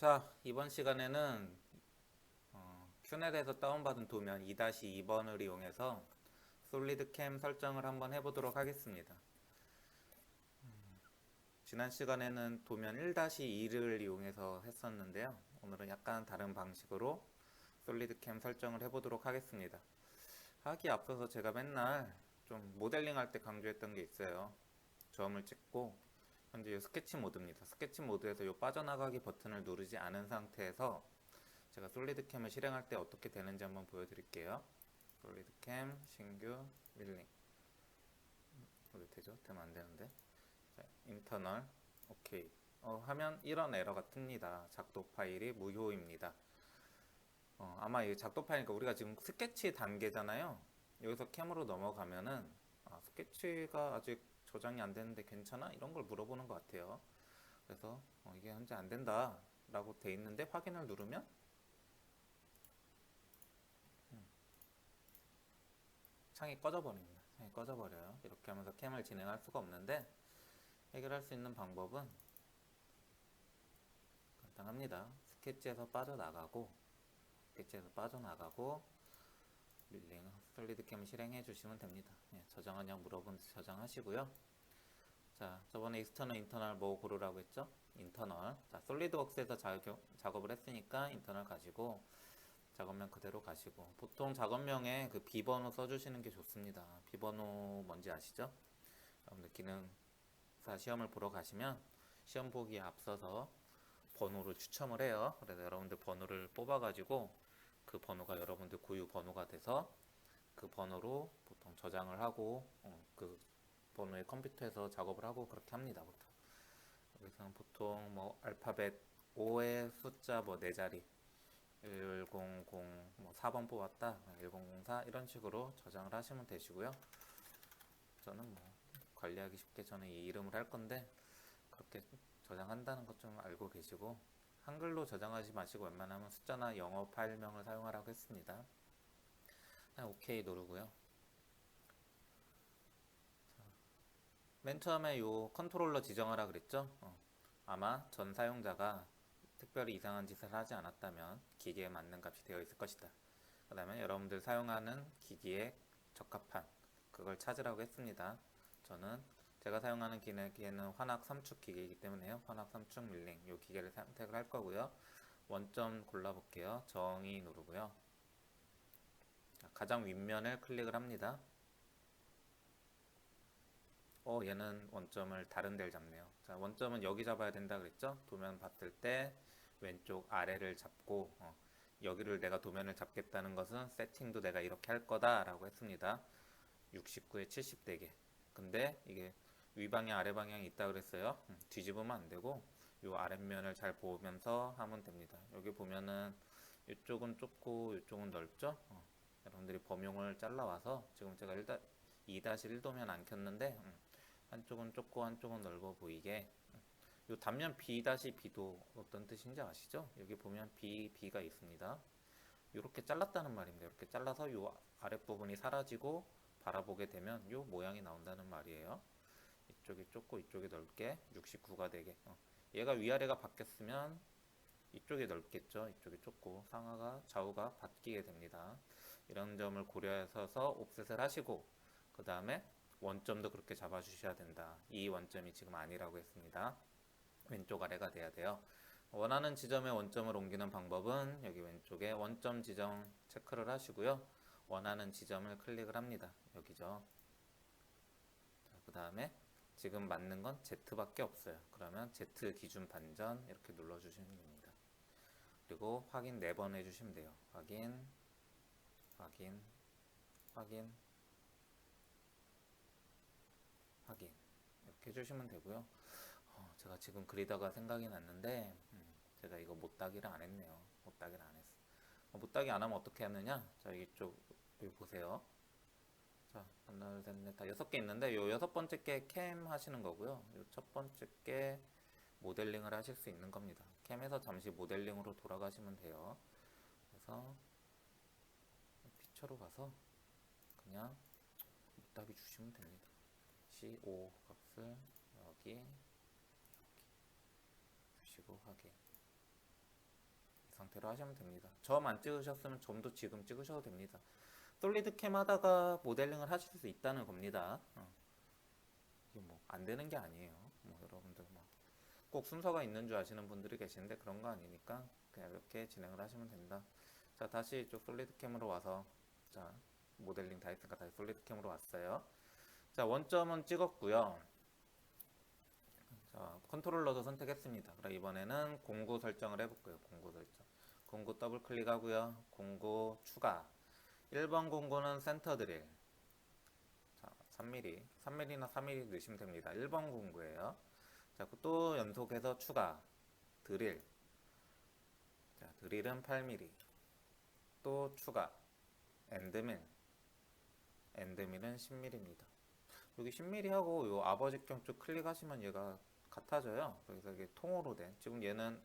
자, 이번 시간에는 큐넷에서 다운받은 도면 2-2번을 이용해서 솔리드캠 설정을 한번 해보도록 하겠습니다. 지난 시간에는 도면 1-2를 이용해서 했었는데요. 오늘은 약간 다른 방식으로 솔리드캠 설정을 해보도록 하겠습니다. 하기에 앞서서 제가 맨날 좀 모델링 할 때 강조했던 게 있어요. 점을 찍고 현재 이 스케치 모드입니다. 스케치 모드에서 이 빠져나가기 버튼을 누르지 않은 상태에서 제가 솔리드캠을 실행할 때 어떻게 되는지 한번 보여드릴게요. 솔리드캠 신규 밀링 어디 되죠? 되면 안 되는데. 자, 인터널 오케이 하면 이런 에러가 뜹니다. 작도 파일이 무효입니다. 아마 이 작도 파일이니까 우리가 지금 스케치 단계잖아요. 여기서 캠으로 넘어가면은 스케치가 아직 저장이 안 되는데 괜찮아? 이런 걸 물어보는 것 같아요. 그래서 이게 현재 안 된다 라고 돼 있는데 확인을 누르면 창이 꺼져버립니다. 창이 꺼져버려요. 이렇게 하면서 캠을 진행할 수가 없는데 해결할 수 있는 방법은 간단합니다. 스케치에서 빠져나가고 밀링 솔리드캠을 실행해 주시면 됩니다. 저장하냐고 물어보는데 저장하시고요. 자, 저번에 익스터널 인터널 뭐 고르라고 했죠? 인터널. 자, 솔리드웍스에서 작업을 했으니까 인터널 가시고 작업명 그대로 가시고, 보통 작업명에 그 비번호 써주시는 게 좋습니다. 비번호 뭔지 아시죠? 여러분들 기능사 시험을 보러 가시면 시험 보기에 앞서서 번호를 추첨을 해요. 그래서 여러분들 번호를 뽑아가지고 그 번호가 여러분들 고유 번호가 돼서 그 번호로 보통 저장을 하고 그 번호의 컴퓨터에서 작업을 하고 그렇게 합니다. 보통 여기서는 보통 뭐 알파벳 5의 숫자 뭐 4자리 100 뭐 4번 뽑았다 1004 이런 식으로 저장을 하시면 되시고요. 저는 뭐 관리하기 쉽게 저는 이 이름을 할 건데 그렇게 저장한다는 것 좀 알고 계시고, 한글로 저장하지 마시고 웬만하면 숫자나 영어 파일명을 사용하라고 했습니다. 오케이 누르고요. 맨 처음에 요 컨트롤러 지정하라 그랬죠? 아마 전 사용자가 특별히 이상한 짓을 하지 않았다면 기기에 맞는 값이 되어 있을 것이다. 그 다음에 여러분들 사용하는 기기에 적합한 그걸 찾으라고 했습니다. 저는 제가 사용하는 기계는 환학 3축 기계이기 때문에요. 환학 3축 밀링 이 기계를 선택을 할 거고요. 원점 골라볼게요. 정의 누르고요. 가장 윗면을 클릭을 합니다. 얘는 원점을 다른 데를 잡네요. 자, 원점은 여기 잡아야 된다 그랬죠? 도면 봤을 때 왼쪽 아래를 잡고 여기를 내가 도면을 잡겠다는 것은 세팅도 내가 이렇게 할 거다 라고 했습니다. 69에 70 되게. 근데 이게 위방향 아래방향이 있다 그랬어요. 뒤집으면 안 되고 요 아랫면을 잘 보면서 하면 됩니다. 여기 보면은 이쪽은 좁고 이쪽은 넓죠? 여러분들이 범용을 잘라와서 지금 제가 2-1도면 안 켰는데 한쪽은 좁고 한쪽은 넓어 보이게, 요 단면 B-B도 어떤 뜻인지 아시죠? 여기 보면 B가 있습니다. 이렇게 잘랐다는 말입니다. 이렇게 잘라서 요 아랫부분이 사라지고 바라보게 되면 요 모양이 나온다는 말이에요. 이쪽이 좁고 이쪽이 넓게 69가 되게. 얘가 위아래가 바뀌었으면 이쪽이 넓겠죠. 이쪽이 좁고 상하가 좌우가 바뀌게 됩니다. 이런 점을 고려해서 옵셋을 하시고, 그 다음에 원점도 그렇게 잡아주셔야 된다. 이 원점이 지금 아니라고 했습니다. 왼쪽 아래가 돼야 돼요. 원하는 지점에 원점을 옮기는 방법은 여기 왼쪽에 원점 지정 체크를 하시고요. 원하는 지점을 클릭을 합니다. 여기죠. 그 다음에 지금 맞는 건 Z밖에 없어요. 그러면 Z 기준 반전 이렇게 눌러주시면 됩니다. 그리고 확인 4번 해주시면 돼요. 확인, 확인, 확인, 확인 이렇게 해주시면 되고요. 제가 지금 그리다가 생각이 났는데 제가 이거 못따기를 안 했네요. 못따기를 안 했어. 못따기 안 하면 어떻게 하느냐? 자, 이쪽 여기 보세요. 자, 하나, 둘, 셋, 넷, 다 6개 있는데 요 6번째 게 캠 하시는 거고요. 요 첫 번째 게 모델링을 하실 수 있는 겁니다. 캠에서 잠시 모델링으로 돌아가시면 돼요. 그래서 피처로 가서 그냥 못따기 주시면 됩니다. CO 값을 여기 주시고 확인. 상태로 하시면 됩니다. 점 안 찍으셨으면 점도 지금 찍으셔도 됩니다. 솔리드 캠 하다가 모델링을 하실 수 있다는 겁니다. 이게 뭐 안 되는 게 아니에요. 뭐 여러분들 뭐 꼭 순서가 있는 줄 아시는 분들이 계시는데 그런 거 아니니까 그냥 이렇게 진행을 하시면 된다. 자, 다시 이쪽 솔리드 캠으로 와서, 자, 모델링 다 했으니까 다시 솔리드 캠으로 왔어요. 자, 원점은 찍었고요. 자, 컨트롤러도 선택했습니다. 그럼 이번에는 공구 설정을 해볼게요. 공구 설정. 공구 더블 클릭하고요. 공구 추가. 1번 공구는 센터 드릴. 자, 3mm. 3mm나 4mm 넣으시면 됩니다. 1번 공구예요. 자, 또 연속해서 추가. 드릴. 자, 드릴은 8mm. 또 추가. 엔드밀. 엔드밀은 10mm입니다. 여기 10mm 하고 요 아버지경 쪽 클릭하시면 얘가 같아져요. 그래서 이게 통으로 된, 지금 얘는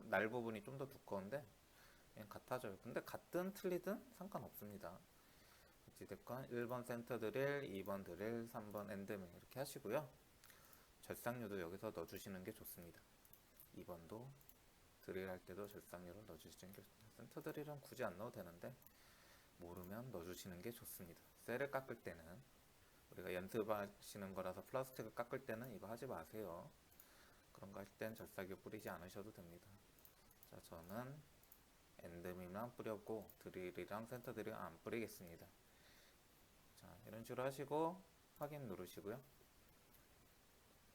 날 부분이 좀 더 두꺼운데 얘는 같아져요. 근데 같든 틀리든 상관없습니다. 어찌됐건 1번 센터 드릴, 2번 드릴, 3번 엔드밀 이렇게 하시고요. 절삭류도 여기서 넣어주시는 게 좋습니다. 2번도 드릴 할 때도 절삭류를 넣어주시는 게 좋습니다. 센터 드릴은 굳이 안 넣어도 되는데 모르면 넣어주시는 게 좋습니다. 셀을 깎을 때는, 우리가 연습하시는 거라서 플라스틱을 깎을 때는 이거 하지 마세요. 그런 거 할 땐 절삭유 뿌리지 않으셔도 됩니다. 자, 저는 엔드밀만 뿌렸고 드릴이랑 센터 드릴 안 뿌리겠습니다. 자, 이런 식으로 하시고 확인 누르시고요.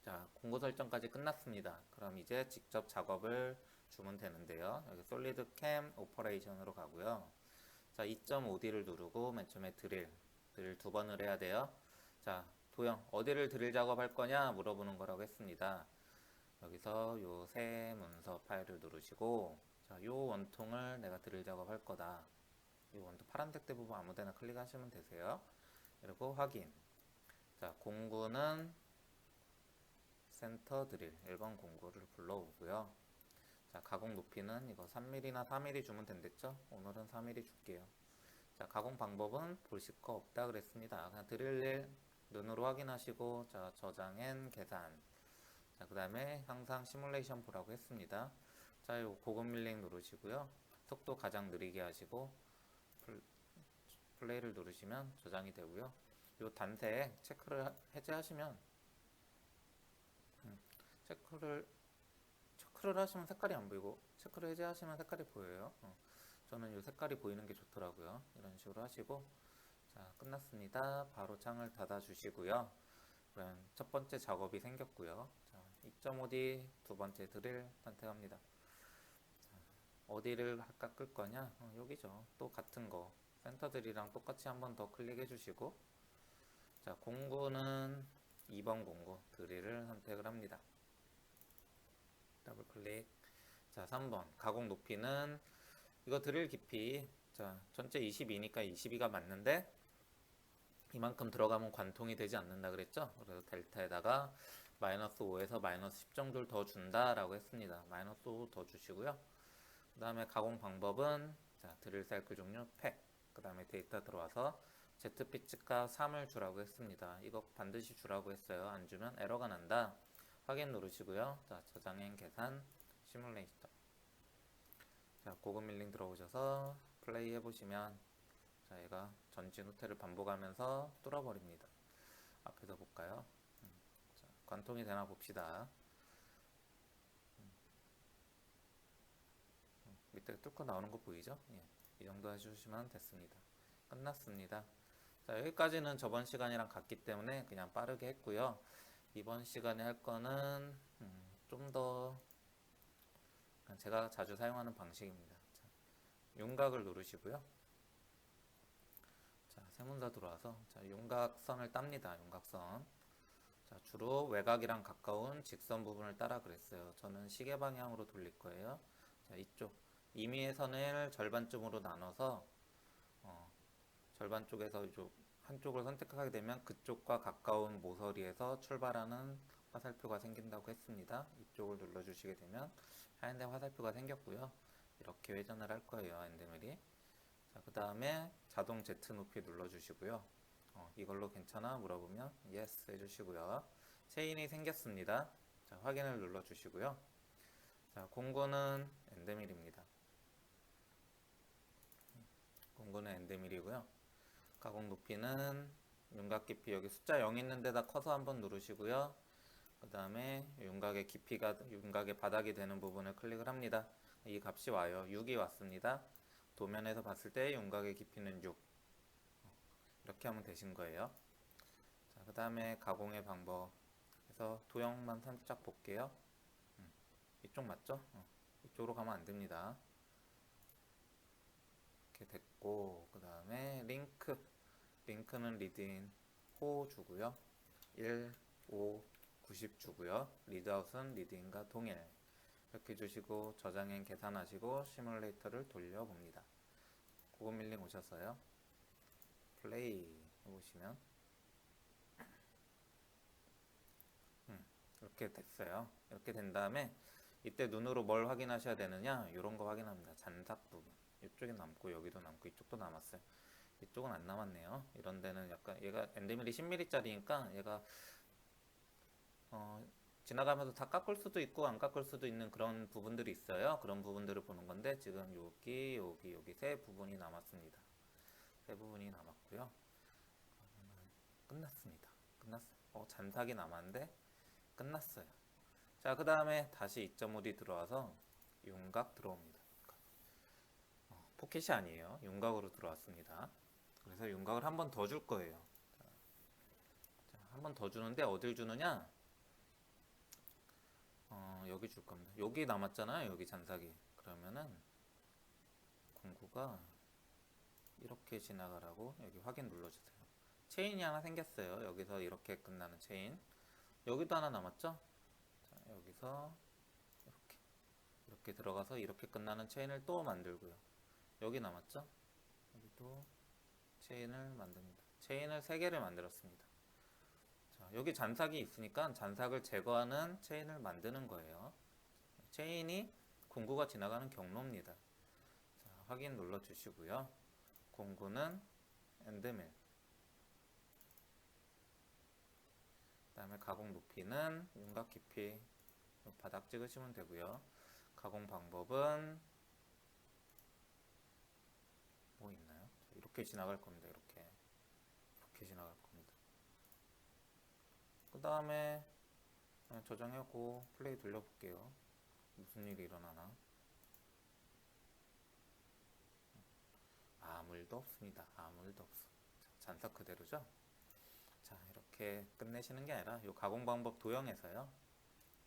자, 공구 설정까지 끝났습니다. 그럼 이제 직접 작업을 주면 되는데요. 여기 솔리드 캠 오퍼레이션으로 가고요. 자, 2.5D를 누르고 맨 처음에 드릴 두 번을 해야 돼요. 자, 도형 어디를 드릴 작업할 거냐 물어보는 거라고 했습니다. 여기서 요 새 문서 파일을 누르시고, 자, 요 원통을 내가 드릴 작업할 거다. 이 원통 파란색 대부분 아무데나 클릭하시면 되세요. 그리고 확인. 자, 공구는 센터 드릴 1번 공구를 불러오고요. 자, 가공 높이는 이거 3mm나 4mm 주면 된댔죠? 오늘은 4mm 줄게요. 자, 가공 방법은 보실 거 없다 그랬습니다. 그냥 드릴 일 눈으로 확인하시고, 자, 저장 앤 계산. 자, 그 다음에 항상 시뮬레이션 보라고 했습니다. 자, 요 고급 밀링 누르시고요. 속도 가장 느리게 하시고 플레이를 누르시면 저장이 되고요. 요 단색 체크를 해제하시면 체크를 하시면 색깔이 안 보이고 체크를 해제하시면 색깔이 보여요. 저는 요 색깔이 보이는 게 좋더라고요. 이런 식으로 하시고, 자, 끝났습니다. 바로 창을 닫아 주시고요. 그럼 첫 번째 작업이 생겼고요. 자, 2.5D 두 번째 드릴 선택합니다. 자, 어디를 깎을 거냐? 여기죠. 또 같은 거 센터 드릴이랑 똑같이 한 번 더 클릭해 주시고, 자, 공구는 2번 공구 드릴을 선택을 합니다. 더블 클릭. 자, 3번 가공 높이는 이거 드릴 깊이, 자, 전체 22니까 22가 맞는데 이만큼 들어가면 관통이 되지 않는다 그랬죠? 그래서 델타에다가 마이너스 5에서 마이너스 10 정도를 더 준다라고 했습니다. 마이너스 5 더 주시고요. 그 다음에 가공 방법은, 자, 드릴 사이클 종류 팩, 그 다음에 데이터 들어와서 ZP치 값 3을 주라고 했습니다. 이거 반드시 주라고 했어요. 안 주면 에러가 난다. 확인 누르시고요. 자, 저장행 계산 시뮬레이터. 자, 고급 밀링 들어오셔서 플레이 해보시면, 자, 얘가 전진 후퇴를 반복하면서 뚫어버립니다. 앞에서 볼까요? 자, 관통이 되나 봅시다. 밑에 뚫고 나오는 거 보이죠? 예, 이 정도 해주시면 됐습니다. 끝났습니다. 자, 여기까지는 저번 시간이랑 같기 때문에 그냥 빠르게 했고요. 이번 시간에 할 거는 좀 더 제가 자주 사용하는 방식입니다. 자, 윤곽을 누르시고요. 자, 세문서 들어와서, 자, 윤곽선을 땁니다. 윤곽선. 자, 주로 외곽이랑 가까운 직선 부분을 따라 그랬어요. 저는 시계 방향으로 돌릴 거예요. 자, 이쪽 임의의 선을 절반쯤으로 나눠서 절반 쪽에서 이쪽 한쪽을 선택하게 되면 그쪽과 가까운 모서리에서 출발하는 화살표가 생긴다고 했습니다. 이쪽을 눌러주시게 되면 하얀데 화살표가 생겼고요. 이렇게 회전을 할 거예요. 엔드밀이. 자, 그 다음에 자동 Z 높이 눌러주시고요. 이걸로 괜찮아? 물어보면 yes 해주시고요. 체인이 생겼습니다. 자, 확인을 눌러주시고요. 자, 공구는 엔드밀입니다. 공구는 엔드밀이고요. 가공 높이는 윤곽 깊이 여기 숫자 0 있는 데다 커서 한번 누르시고요. 그 다음에 윤곽의 깊이가 윤곽의 바닥이 되는 부분을 클릭을 합니다. 이 값이 와요. 6이 왔습니다. 도면에서 봤을 때 윤곽의 깊이는 6. 이렇게 하면 되신 거예요. 자, 그 다음에 가공의 방법 해서 도형만 살짝 볼게요. 이쪽 맞죠? 이쪽으로 가면 안 됩니다. 이렇게 됐고, 그 다음에 링크는 리드인 호 주고요. 1, 5, 90 주고요. 리드아웃은 리드인과 동일 이렇게 주시고 저장행 계산하시고 시뮬레이터를 돌려봅니다. 고급 밀링 오셨어요. 플레이 해보시면 이렇게 됐어요. 이렇게 된 다음에 이때 눈으로 뭘 확인하셔야 되느냐, 이런 거 확인합니다. 잔삭 부분 이쪽에 남고 여기도 남고 이쪽도 남았어요. 이쪽은 안 남았네요. 이런 데는 약간 얘가 엔드밀이 10mm짜리니까 얘가 지나가면서 다 깎을 수도 있고 안 깎을 수도 있는 그런 부분들이 있어요. 그런 부분들을 보는 건데 지금 여기 세 부분이 남았습니다. 세 부분이 남았고요. 끝났습니다. 끝났어요. 잔삭이 남았는데 끝났어요. 자, 그 다음에 다시 2.5D 들어와서 윤곽 들어옵니다. 포켓이 아니에요. 윤곽으로 들어왔습니다. 그래서 윤곽을 한 번 더 줄 거예요. 한 번 더 주는데 어딜 주느냐? 여기 줄 겁니다. 여기 남았잖아요. 여기 잔삭이. 그러면은 공구가 이렇게 지나가라고 여기 확인 눌러주세요. 체인이 하나 생겼어요. 여기서 이렇게 끝나는 체인. 여기도 하나 남았죠? 자, 여기서 이렇게 들어가서 이렇게 끝나는 체인을 또 만들고요. 여기 남았죠? 여기도 체인을 만듭니다. 체인을 3개를 만들었습니다. 자, 여기 잔삭이 있으니까 잔삭을 제거하는 체인을 만드는 거예요. 체인이 공구가 지나가는 경로입니다. 자, 확인 눌러주시고요. 공구는 엔드밀. 그 다음에 가공 높이는 윤곽 깊이 바닥 찍으시면 되고요. 가공 방법은 뭐 있나요? 이렇게 지나갈 겁니다. 이렇게 지나갈 겁니다. 그 다음에 저장하고 플레이 돌려볼게요. 무슨 일이 일어나나? 아무 일도 없습니다. 아무 일도 없어. 잔삭 그대로죠? 자, 이렇게 끝내시는 게 아니라 이 가공 방법 도형에서요.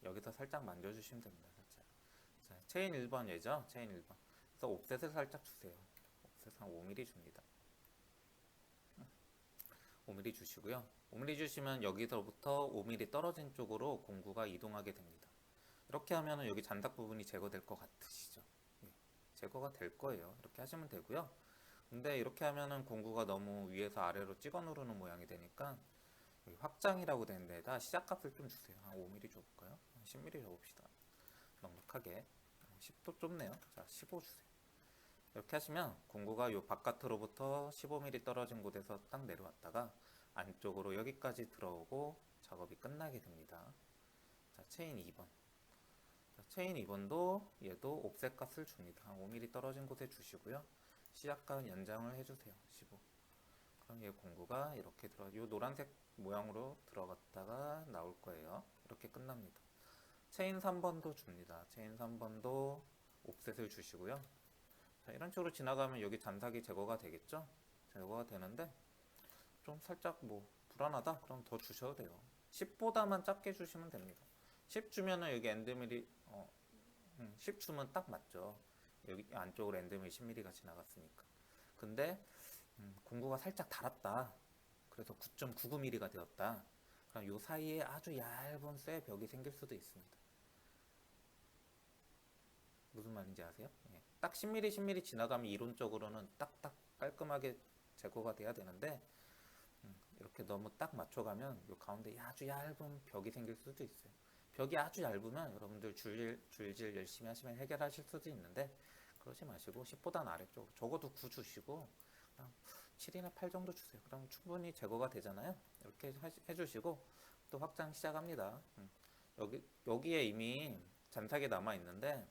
여기서 살짝 만져주시면 됩니다. 살짝. 자, 체인 1번 얘죠? 체인 1번. 그래서 옵셋을 살짝 주세요. 옵셋 한 5mm 줍니다. 5mm 주시고요. 5mm 주시면 여기서부터 5mm 떨어진 쪽으로 공구가 이동하게 됩니다. 이렇게 하면 여기 잔삭 부분이 제거될 것 같으시죠? 예, 제거가 될 거예요. 이렇게 하시면 되고요. 근데 이렇게 하면은 공구가 너무 위에서 아래로 찍어 누르는 모양이 되니까 여기 확장이라고 되는 데다 시작값을 좀 주세요. 한 5mm 줘볼까요? 10mm 줘봅시다. 넉넉하게. 10도 좁네요. 자, 15 주세요. 이렇게 하시면 공구가 요 바깥으로부터 15mm 떨어진 곳에서 딱 내려왔다가 안쪽으로 여기까지 들어오고 작업이 끝나게 됩니다. 자, 체인 2번. 자, 체인 2번도 얘도 옵셋 값을 줍니다. 한 5mm 떨어진 곳에 주시고요. 시작값 연장을 해주세요. 15. 그럼 얘 공구가 이렇게 요 노란색 모양으로 들어갔다가 나올 거예요. 이렇게 끝납니다. 체인 3번도 줍니다. 체인 3번도 옵셋을 주시고요. 자, 이런 식으로 지나가면 여기 잔삭이 제거가 되겠죠? 제거가 되는데 좀 살짝 뭐 불안하다? 그럼 더 주셔도 돼요. 10보다만 작게 주시면 됩니다. 10 주면은 여기 엔드밀이 10 주면 딱 맞죠. 여기 안쪽으로 엔드밀 10mm가 지나갔으니까. 근데 공구가 살짝 달았다. 그래서 9.99mm가 되었다. 그럼 요 사이에 아주 얇은 쇠 벽이 생길 수도 있습니다. 무슨 말인지 아세요? 예. 딱 10mm, 10mm 지나가면 이론적으로는 딱딱 깔끔하게 제거가 돼야 되는데 이렇게 너무 딱 맞춰가면 요 가운데 아주 얇은 벽이 생길 수도 있어요. 벽이 아주 얇으면 여러분들 줄질 열심히 하시면 해결하실 수도 있는데 그러지 마시고 10보다는 아래쪽으로 적어도 9 주시고 7이나 8 정도 주세요. 그럼 충분히 제거가 되잖아요. 이렇게 해주시고 또 확장 시작합니다. 여기에 이미 잔삭이 남아 있는데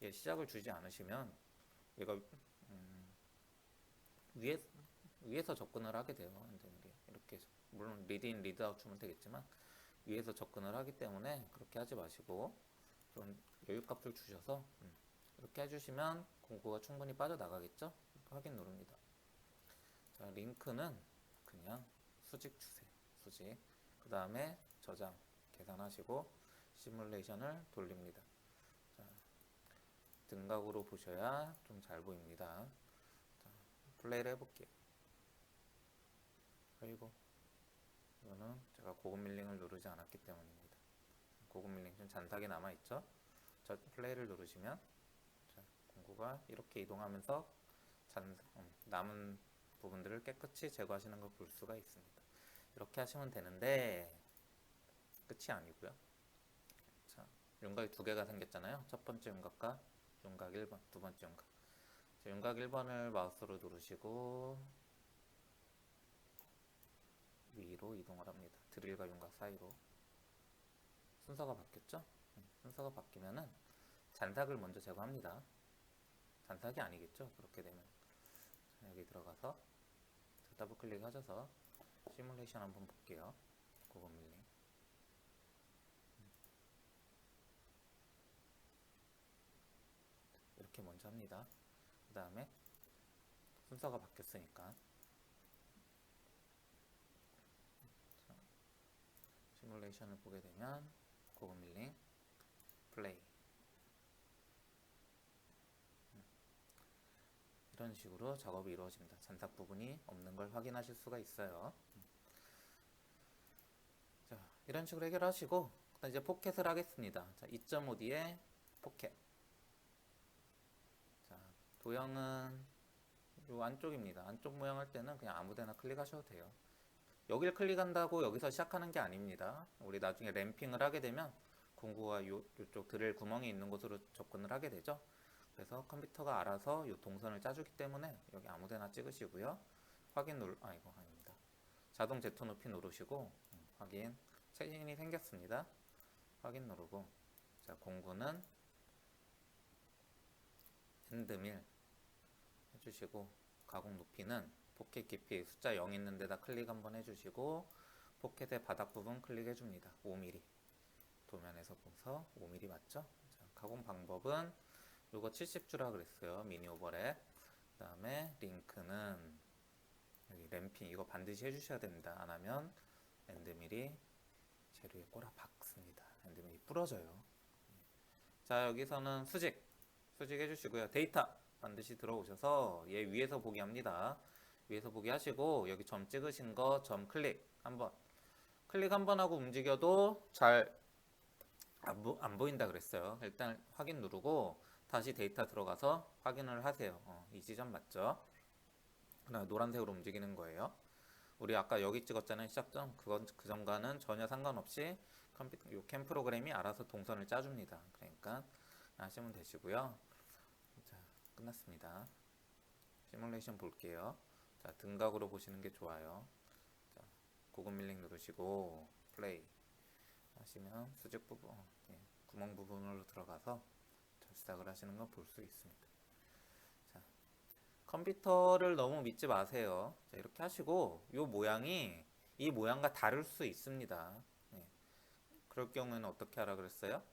시작을 주지 않으시면 얘가 위에, 위에서 접근을 하게 돼요. 이렇게 물론 리드인 리드아웃 주면 되겠지만 위에서 접근을 하기 때문에 그렇게 하지 마시고 좀 여유값을 주셔서 이렇게 해주시면 공구가 충분히 빠져나가겠죠? 확인 누릅니다. 자, 링크는 그냥 수직 주세요. 수직. 그 다음에 저장 계산하시고 시뮬레이션을 돌립니다. 자, 등각으로 보셔야 좀 잘 보입니다. 자, 플레이를 해볼게요. 그리고 이거는 제가 고급 밀링을 누르지 않았기 때문입니다. 고급 밀링 좀 잔삭이 남아있죠? 자, 플레이를 누르시면 자, 공구가 이렇게 이동하면서 남은 부분들을 깨끗이 제거하시는 걸 볼 수가 있습니다. 이렇게 하시면 되는데 끝이 아니고요. 자, 윤곽이 두 개가 생겼잖아요. 첫 번째 윤곽과 윤곽 1번, 두 번째 윤곽. 자, 윤곽 1번을 마우스로 누르시고 위로 이동을 합니다. 드릴과 윤곽 사이로. 순서가 바뀌었죠? 순서가 바뀌면은 잔삭을 먼저 제거합니다. 잔삭이 아니겠죠? 그렇게 되면. 자, 여기 들어가서 더블 클릭 하셔서 시뮬레이션 한번 볼게요. 고급 밀링. 이렇게 먼저 합니다. 그 다음에 순서가 바뀌었으니까 시뮬레이션을 보게 되면 고급 밀링 플레이 이런 식으로 작업이 이루어집니다. 잔삭 부분이 없는 걸 확인하실 수가 있어요. 자, 이런 식으로 해결하시고 이제 포켓을 하겠습니다. 자, 2.5D에 포켓. 자, 도형은 요 안쪽입니다. 안쪽 모양 할 때는 그냥 아무데나 클릭하셔도 돼요. 여길 클릭한다고 여기서 시작하는 게 아닙니다. 우리 나중에 램핑을 하게 되면 공구가 요쪽 드릴 구멍이 있는 곳으로 접근을 하게 되죠. 그래서 컴퓨터가 알아서 이 동선을 짜주기 때문에 여기 아무데나 찍으시고요. 확인 이거 아닙니다. 자동 제토 높이 누르시고 확인. 체인이 생겼습니다. 확인 누르고 자, 공구는 핸드밀 해주시고 가공 높이는 포켓 깊이 숫자 0 있는 데다 클릭 한번 해주시고 포켓의 바닥 부분 클릭해줍니다. 5mm 도면에서 보서 5mm 맞죠? 자, 가공 방법은 요거 70주라 그랬어요. 미니 오버랩. 그 다음에 링크는 여기 램핑 이거 반드시 해주셔야 됩니다. 안 하면 엔드밀이 재료에 꼬라 박습니다. 엔드밀이 부러져요. 자, 여기서는 수직 해주시고요. 데이터 반드시 들어오셔서 얘 위에서 보기 합니다. 위에서 보기 하시고 여기 점 찍으신 거 점 클릭 한번 하고 움직여도 잘 안 보인다 그랬어요. 일단 확인 누르고 다시 데이터 들어가서 확인을 하세요. 이 지점 맞죠? 그다음에 노란색으로 움직이는 거예요. 우리 아까 여기 찍었잖아요. 시작점. 그 점과는 전혀 상관없이 요 캠 프로그램이 알아서 동선을 짜줍니다. 그러니까 하시면 되시고요. 자, 끝났습니다. 시뮬레이션 볼게요. 자, 등각으로 보시는 게 좋아요. 자, 고급 밀링 누르시고 플레이 하시면 수직 부분, 구멍 부분으로 들어가서 절삭을 하시는 거 볼 수 있습니다. 자, 컴퓨터를 너무 믿지 마세요. 자, 이렇게 하시고 이 모양과 다를 수 있습니다. 그럴 경우에는 어떻게 하라 그랬어요?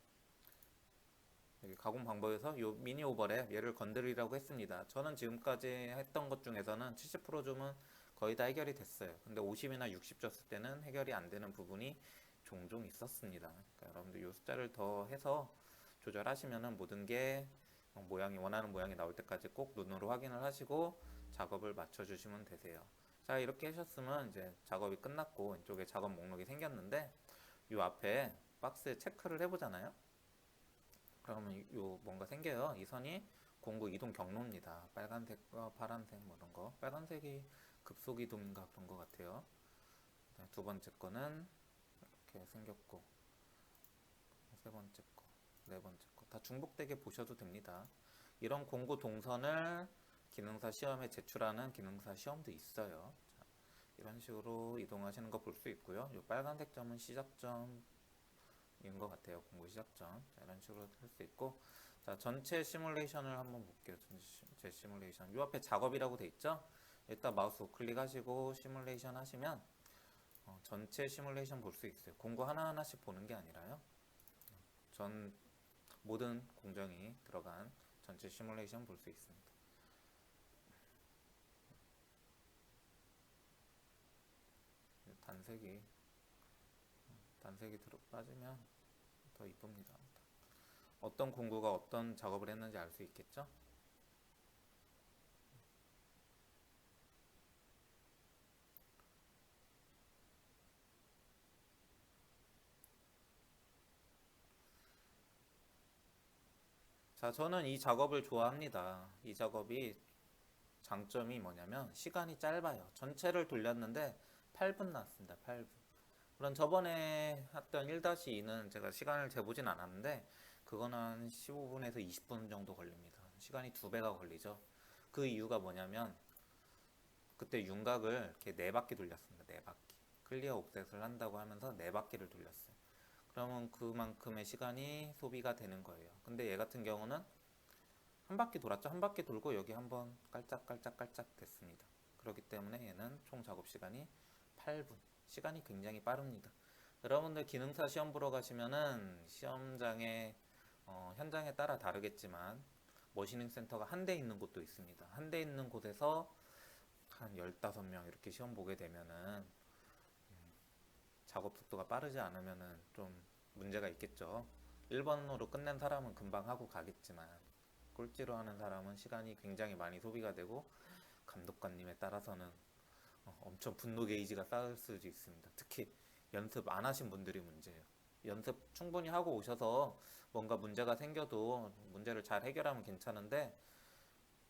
여기 가공 방법에서 이 미니 오버랩 얘를 건드리라고 했습니다. 저는 지금까지 했던 것 중에서는 70% 좀은 거의 다 해결이 됐어요. 근데 50이나 60 줬을 때는 해결이 안 되는 부분이 종종 있었습니다. 그러니까 여러분들 이 숫자를 더 해서 조절하시면은 모든 게 원하는 모양이 나올 때까지 꼭 눈으로 확인을 하시고 작업을 맞춰주시면 되세요. 자, 이렇게 하셨으면 이제 작업이 끝났고 이쪽에 작업 목록이 생겼는데 이 앞에 박스에 체크를 해보잖아요. 그러면 요 뭔가 생겨요. 이 선이 공구 이동 경로입니다. 빨간색과 파란색 뭐 이런 거. 빨간색이 급속 이동인가 그런 것 같아요. 두 번째 거는 이렇게 생겼고 세 번째 거, 네 번째 거 다 중복되게 보셔도 됩니다. 이런 공구 동선을 기능사 시험에 제출하는 기능사 시험도 있어요. 자, 이런 식으로 이동하시는 거 볼 수 있고요. 이 빨간색 점은 시작점 인 것 같아요. 공구 시작점. 자, 이런 식으로 할 수 있고, 자, 전체 시뮬레이션을 한번 볼게요. 전체 시뮬레이션. 요 앞에 작업이라고 돼 있죠? 일단 마우스 우클릭하시고 시뮬레이션 하시면 전체 시뮬레이션 볼 수 있어요. 공구 하나하나씩 보는 게 아니라요. 전 모든 공정이 들어간 전체 시뮬레이션 볼 수 있습니다. 단색이 빠지면 더 이쁩니다. 어떤 공구가 어떤 작업을 했는지 알 수 있겠죠? 자, 저는 이 작업을 좋아합니다. 이 작업이 장점이 뭐냐면 시간이 짧아요. 전체를 돌렸는데 8분 났습니다. 8분. 물론 저번에 했던 1-2는 제가 시간을 재보진 않았는데 그거는 한 15분에서 20분 정도 걸립니다. 시간이 2배가 걸리죠. 그 이유가 뭐냐면 그때 윤곽을 이렇게 4바퀴 돌렸습니다. 4바퀴. 클리어 옵셋을 한다고 하면서 4바퀴를 돌렸어요. 그러면 그만큼의 시간이 소비가 되는 거예요. 근데 얘 같은 경우는 한 바퀴 돌았죠. 한 바퀴 돌고 여기 한번 깔짝깔짝깔짝 됐습니다. 그렇기 때문에 얘는 총 작업 시간이 8분. 시간이 굉장히 빠릅니다. 여러분들 기능사 시험 보러 가시면은 시험장에 현장에 따라 다르겠지만 머시닝 센터가 한 대 있는 곳도 있습니다. 한 대 있는 곳에서 한 15명 이렇게 시험 보게 되면은 작업 속도가 빠르지 않으면은 좀 문제가 있겠죠. 1번으로 끝낸 사람은 금방 하고 가겠지만 꼴찌로 하는 사람은 시간이 굉장히 많이 소비가 되고 감독관님에 따라서는 엄청 분노 게이지가 쌓일 수도 있습니다. 특히 연습 안 하신 분들이 문제예요. 연습 충분히 하고 오셔서 뭔가 문제가 생겨도 문제를 잘 해결하면 괜찮은데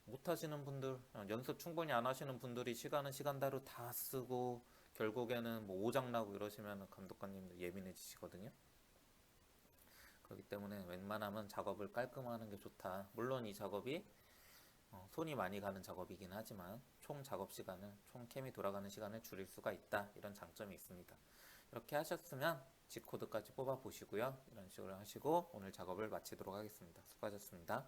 못 하시는 분들, 연습 충분히 안 하시는 분들이 시간은 시간대로 다 쓰고 결국에는 뭐 오장나고 이러시면 감독관님도 예민해지시거든요. 그렇기 때문에 웬만하면 작업을 깔끔하는 게 좋다. 물론 이 작업이 손이 많이 가는 작업이긴 하지만 총 작업 시간을, 총 캠이 돌아가는 시간을 줄일 수가 있다. 이런 장점이 있습니다. 이렇게 하셨으면 G코드까지 뽑아 보시고요. 이런 식으로 하시고 오늘 작업을 마치도록 하겠습니다. 수고하셨습니다.